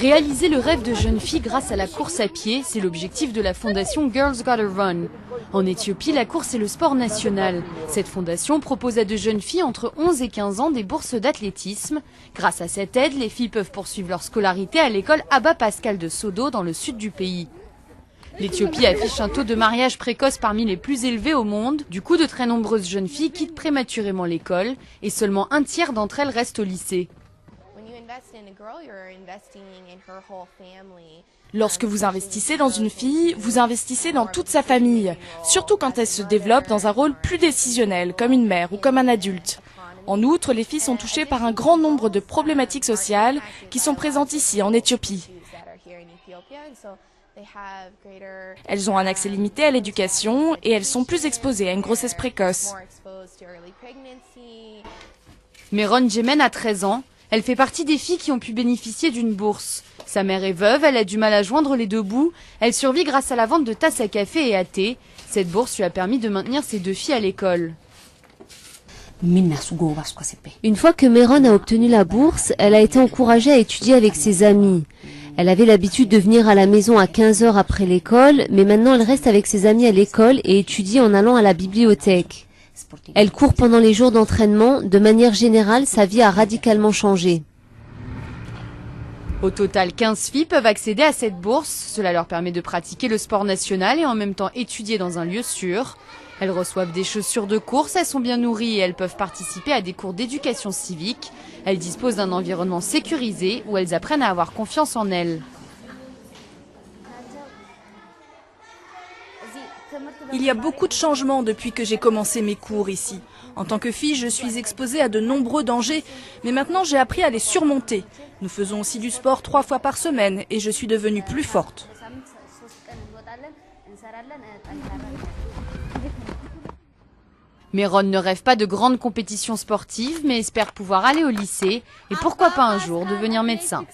Réaliser le rêve de jeunes filles grâce à la course à pied, c'est l'objectif de la fondation Girls Gotta Run. En Éthiopie, la course est le sport national. Cette fondation propose à de jeunes filles entre 11 et 15 ans des bourses d'athlétisme. Grâce à cette aide, les filles peuvent poursuivre leur scolarité à l'école Abba Pascal de Sodo dans le sud du pays. L'Éthiopie affiche un taux de mariage précoce parmi les plus élevés au monde. Du coup, de très nombreuses jeunes filles quittent prématurément l'école et seulement un tiers d'entre elles restent au lycée. Lorsque vous investissez dans une fille, vous investissez dans toute sa famille, surtout quand elle se développe dans un rôle plus décisionnel, comme une mère ou comme un adulte. En outre, les filles sont touchées par un grand nombre de problématiques sociales qui sont présentes ici, en Éthiopie. Elles ont un accès limité à l'éducation et elles sont plus exposées à une grossesse précoce. Meron Jemen a 13 ans. Elle fait partie des filles qui ont pu bénéficier d'une bourse. Sa mère est veuve, elle a du mal à joindre les deux bouts. Elle survit grâce à la vente de tasses à café et à thé. Cette bourse lui a permis de maintenir ses deux filles à l'école. Une fois que Meron a obtenu la bourse, elle a été encouragée à étudier avec ses amis. Elle avait l'habitude de venir à la maison à 15 heures après l'école, mais maintenant elle reste avec ses amis à l'école et étudie en allant à la bibliothèque. Elle court pendant les jours d'entraînement. De manière générale, sa vie a radicalement changé. Au total, 15 filles peuvent accéder à cette bourse. Cela leur permet de pratiquer le sport national et en même temps étudier dans un lieu sûr. Elles reçoivent des chaussures de course, elles sont bien nourries et elles peuvent participer à des cours d'éducation civique. Elles disposent d'un environnement sécurisé où elles apprennent à avoir confiance en elles. Il y a beaucoup de changements depuis que j'ai commencé mes cours ici. En tant que fille, je suis exposée à de nombreux dangers, mais maintenant j'ai appris à les surmonter. Nous faisons aussi du sport 3 fois par semaine et je suis devenue plus forte. Meron ne rêve pas de grandes compétitions sportives, mais espère pouvoir aller au lycée et pourquoi pas un jour devenir médecin.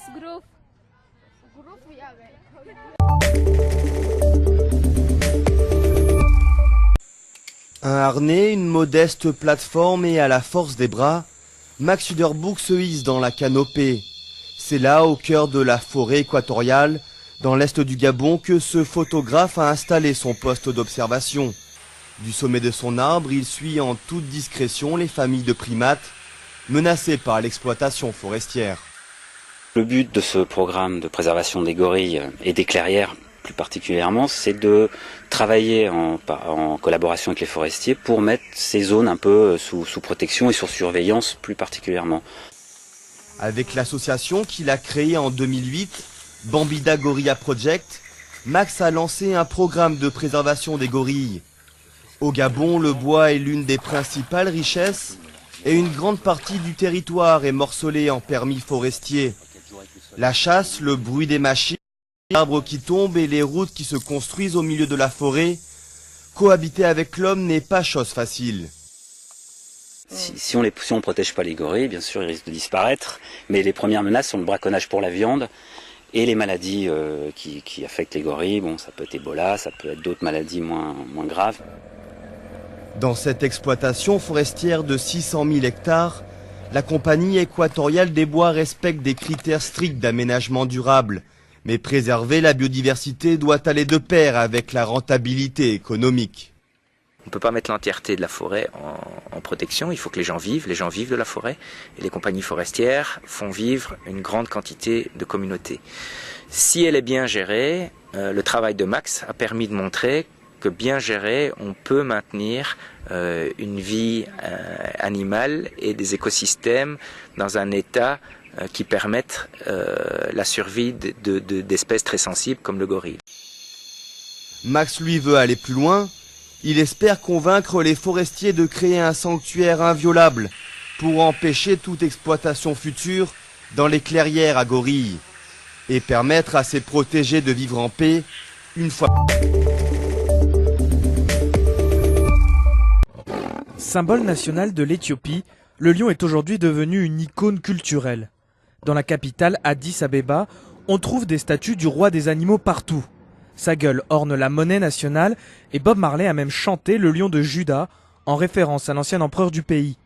Un harnais, une modeste plateforme et à la force des bras, Max Uderbourg se hisse dans la canopée. C'est là, au cœur de la forêt équatoriale, dans l'est du Gabon, que ce photographe a installé son poste d'observation. Du sommet de son arbre, il suit en toute discrétion les familles de primates menacées par l'exploitation forestière. Le but de ce programme de préservation des gorilles et des clairières, plus particulièrement, c'est de travailler en collaboration avec les forestiers pour mettre ces zones un peu sous protection et sous surveillance plus particulièrement. Avec l'association qu'il a créée en 2008, Bambida Gorilla Project, Max a lancé un programme de préservation des gorilles. Au Gabon, le bois est l'une des principales richesses et une grande partie du territoire est morcelée en permis forestiers. La chasse, le bruit des machines, les arbres qui tombent et les routes qui se construisent au milieu de la forêt, cohabiter avec l'homme n'est pas chose facile. Si on ne protège pas les gorilles, bien sûr, ils risquent de disparaître, mais les premières menaces sont le braconnage pour la viande et les maladies qui affectent les gorilles. Bon, ça peut être Ebola, ça peut être d'autres maladies moins graves. Dans cette exploitation forestière de 600 000 hectares, la compagnie équatoriale des bois respecte des critères stricts d'aménagement durable. Mais préserver la biodiversité doit aller de pair avec la rentabilité économique. On ne peut pas mettre l'entièreté de la forêt en protection, il faut que les gens vivent de la forêt. Et les compagnies forestières font vivre une grande quantité de communautés. Si elle est bien gérée, le travail de Max a permis de montrer que bien géré, on peut maintenir une vie animale et des écosystèmes dans un état qui permettent la survie d'espèces très sensibles comme le gorille. Max lui veut aller plus loin. Il espère convaincre les forestiers de créer un sanctuaire inviolable pour empêcher toute exploitation future dans les clairières à gorilles et permettre à ces protégés de vivre en paix une fois. Symbole national de l'Éthiopie, le lion est aujourd'hui devenu une icône culturelle. Dans la capitale Addis Abeba, on trouve des statues du roi des animaux partout. Sa gueule orne la monnaie nationale et Bob Marley a même chanté le lion de Juda en référence à l'ancien empereur du pays.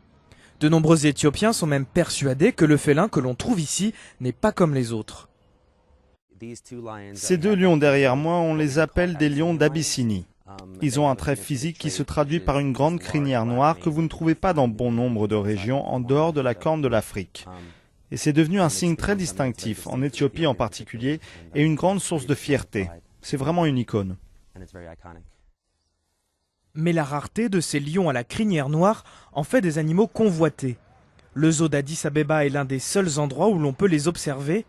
De nombreux Éthiopiens sont même persuadés que le félin que l'on trouve ici n'est pas comme les autres. Ces deux lions derrière moi, on les appelle des lions d'Abyssinie. Ils ont un trait physique qui se traduit par une grande crinière noire que vous ne trouvez pas dans bon nombre de régions en dehors de la Corne de l'Afrique. Et c'est devenu un signe très distinctif, en Éthiopie en particulier, et une grande source de fierté. C'est vraiment une icône. Mais la rareté de ces lions à la crinière noire en fait des animaux convoités. Le zoo d'Addis Abeba est l'un des seuls endroits où l'on peut les observer.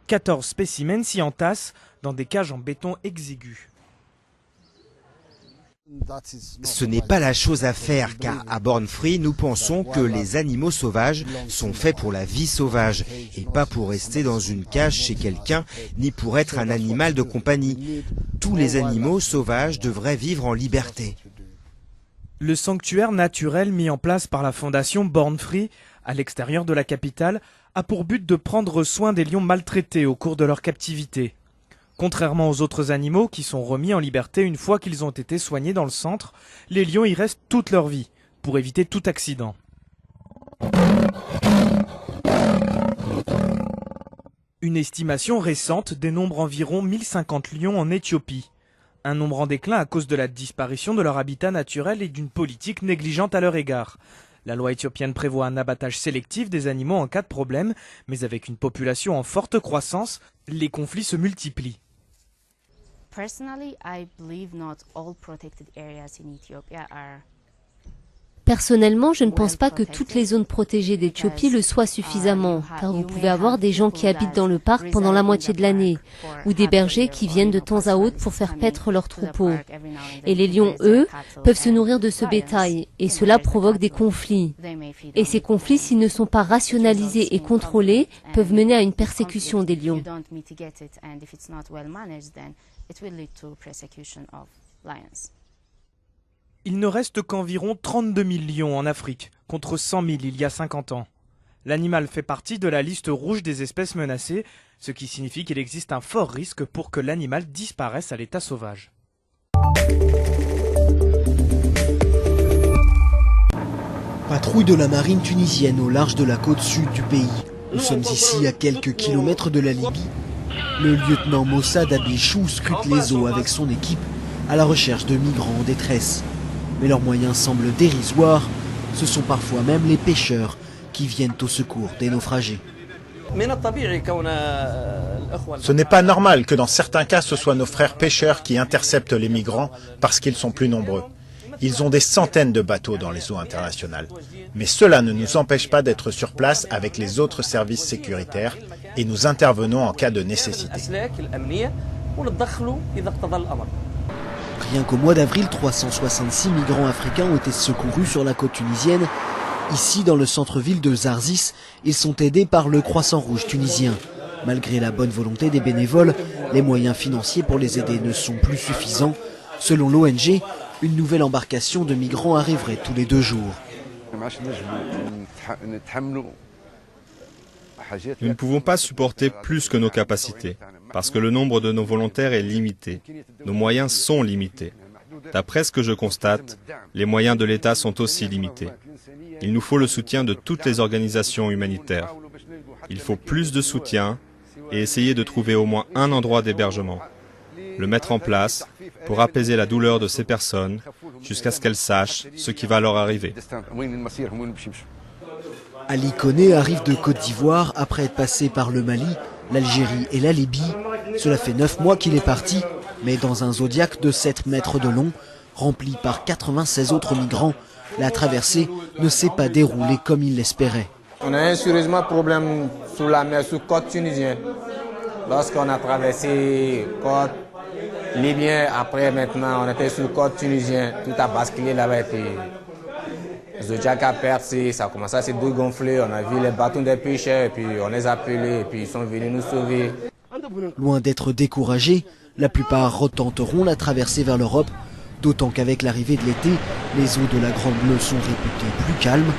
14 spécimens s'y entassent dans des cages en béton exigu. Ce n'est pas la chose à faire car à Born Free, nous pensons que les animaux sauvages sont faits pour la vie sauvage et pas pour rester dans une cage chez quelqu'un ni pour être un animal de compagnie. Tous les animaux sauvages devraient vivre en liberté. Le sanctuaire naturel mis en place par la fondation Born Free à l'extérieur de la capitale a pour but de prendre soin des lions maltraités au cours de leur captivité. Contrairement aux autres animaux qui sont remis en liberté une fois qu'ils ont été soignés dans le centre, les lions y restent toute leur vie, pour éviter tout accident. Une estimation récente dénombre environ 1050 lions en Éthiopie. Un nombre en déclin à cause de la disparition de leur habitat naturel et d'une politique négligente à leur égard. La loi éthiopienne prévoit un abattage sélectif des animaux en cas de problème, mais avec une population en forte croissance, les conflits se multiplient. Personnellement, je ne pense pas que toutes les zones protégées d'Éthiopie le soient suffisamment, car vous pouvez avoir des gens qui habitent dans le parc pendant la moitié de l'année, ou des bergers qui viennent de temps à autre pour faire paître leurs troupeaux. Et les lions, eux, peuvent se nourrir de ce bétail, et cela provoque des conflits. Et ces conflits, s'ils ne sont pas rationalisés et contrôlés, peuvent mener à une persécution des lions. Il ne reste qu'environ 32 000 lions en Afrique, contre 100 000 il y a 50 ans. L'animal fait partie de la liste rouge des espèces menacées, ce qui signifie qu'il existe un fort risque pour que l'animal disparaisse à l'état sauvage. Patrouille de la marine tunisienne au large de la côte sud du pays. Nous sommes ici à quelques kilomètres de la Libye. Le lieutenant Mossad Abichou scrute les eaux avec son équipe à la recherche de migrants en détresse. Mais leurs moyens semblent dérisoires. Ce sont parfois même les pêcheurs qui viennent au secours des naufragés. Ce n'est pas normal que dans certains cas ce soient nos frères pêcheurs qui interceptent les migrants parce qu'ils sont plus nombreux. Ils ont des centaines de bateaux dans les eaux internationales. Mais cela ne nous empêche pas d'être sur place avec les autres services sécuritaires et nous intervenons en cas de nécessité. Rien qu'au mois d'avril, 366 migrants africains ont été secourus sur la côte tunisienne. Ici, dans le centre-ville de Zarzis, ils sont aidés par le Croissant Rouge tunisien. Malgré la bonne volonté des bénévoles, les moyens financiers pour les aider ne sont plus suffisants. Selon l'ONG, une nouvelle embarcation de migrants arriverait tous les 2 jours. Nous ne pouvons pas supporter plus que nos capacités, parce que le nombre de nos volontaires est limité. Nos moyens sont limités. D'après ce que je constate, les moyens de l'État sont aussi limités. Il nous faut le soutien de toutes les organisations humanitaires. Il faut plus de soutien et essayer de trouver au moins un endroit d'hébergement. Le mettre en place pour apaiser la douleur de ces personnes jusqu'à ce qu'elles sachent ce qui va leur arriver. Ali Koné arrive de Côte d'Ivoire après être passé par le Mali, l'Algérie et la Libye. Cela fait 9 mois qu'il est parti, mais dans un zodiaque de 7 mètres de long, rempli par 96 autres migrants, la traversée ne s'est pas déroulée comme il l'espérait. On a un sérieusement problème sur la mer, sur côte tunisienne. Lorsqu'on a traversé côte libyenne, après maintenant on était sur côte tunisienne, tout a basculé là-bas. Zodiac a percé, ça a commencé à se dégonfler, on a vu les bâtons des pêcheurs, et puis on les a appelés, et puis ils sont venus nous sauver. Loin d'être découragés, la plupart retenteront la traversée vers l'Europe, d'autant qu'avec l'arrivée de l'été, les eaux de la Grande Bleue sont réputées plus calmes.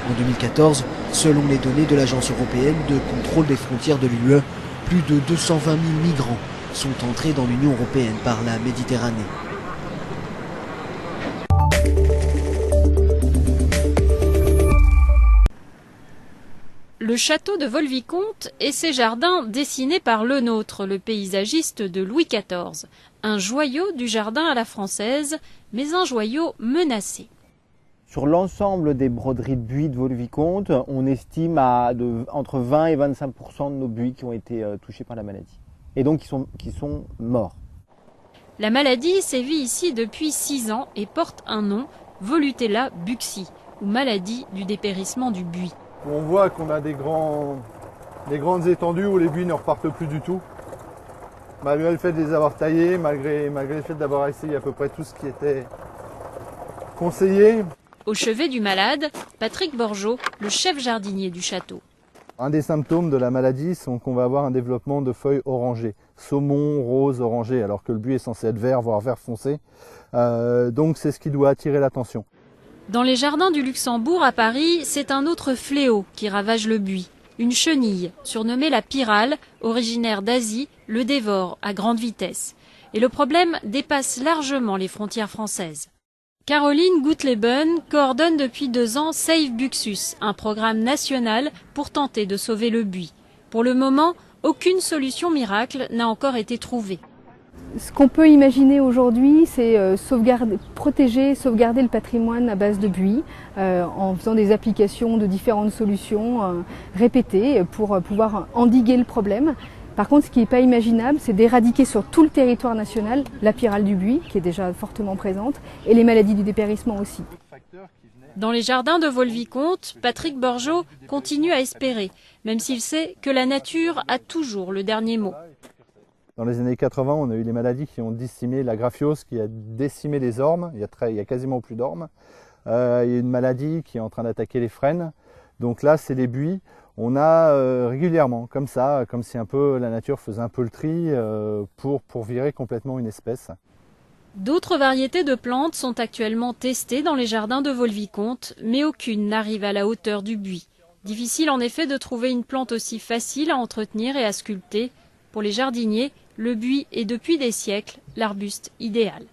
En 2014, selon les données de l'Agence européenne de contrôle des frontières de l'UE, plus de 220 000 migrants sont entrés dans l'Union européenne par la Méditerranée. Le Le château de Volvicomte et ses jardins dessinés par Lenôtre, le paysagiste de Louis XIV. Un joyau du jardin à la française, mais un joyau menacé. Sur l'ensemble des broderies de buis de Volvicomte, on estime à entre 20 et 25% de nos buis qui ont été touchés par la maladie. Et donc qui sont morts. La maladie sévit ici depuis 6 ans et porte un nom, Volutella buxi, ou maladie du dépérissement du buis. On voit qu'on a des grandes étendues où les buis ne repartent plus du tout. Malgré le fait de les avoir taillés, malgré le fait d'avoir essayé à peu près tout ce qui était conseillé. Au chevet du malade, Patrick Borgeot, le chef jardinier du château. Un des symptômes de la maladie, c'est qu'on va avoir un développement de feuilles orangées, saumon, rose, orangé, alors que le buis est censé être vert, voire vert foncé. Donc c'est ce qui doit attirer l'attention. Dans les jardins du Luxembourg à Paris, c'est un autre fléau qui ravage le buis. Une chenille, surnommée la pyrale, originaire d'Asie, le dévore à grande vitesse. Et le problème dépasse largement les frontières françaises. Caroline Goutleben coordonne depuis 2 ans Save Buxus, un programme national pour tenter de sauver le buis. Pour le moment, aucune solution miracle n'a encore été trouvée. Ce qu'on peut imaginer aujourd'hui, c'est protéger, sauvegarder le patrimoine à base de buis en faisant des applications de différentes solutions répétées pour pouvoir endiguer le problème. Par contre, ce qui n'est pas imaginable, c'est d'éradiquer sur tout le territoire national la pyrale du buis, qui est déjà fortement présente, et les maladies du dépérissement aussi. Dans les jardins de Volvicomte, Patrick Borgeot continue à espérer, même s'il sait que la nature a toujours le dernier mot. Dans les années 80, on a eu les maladies qui ont décimé la graphiose, qui a décimé les ormes. Il y a quasiment plus d'ormes. Il y a une maladie qui est en train d'attaquer les frênes. Donc là, c'est les buis. On a régulièrement, comme ça, comme si un peu la nature faisait un peu le tri pour virer complètement une espèce. D'autres variétés de plantes sont actuellement testées dans les jardins de Volvicomte, mais aucune n'arrive à la hauteur du buis. Difficile en effet de trouver une plante aussi facile à entretenir et à sculpter. Pour les jardiniers, le buis est depuis des siècles l'arbuste idéal.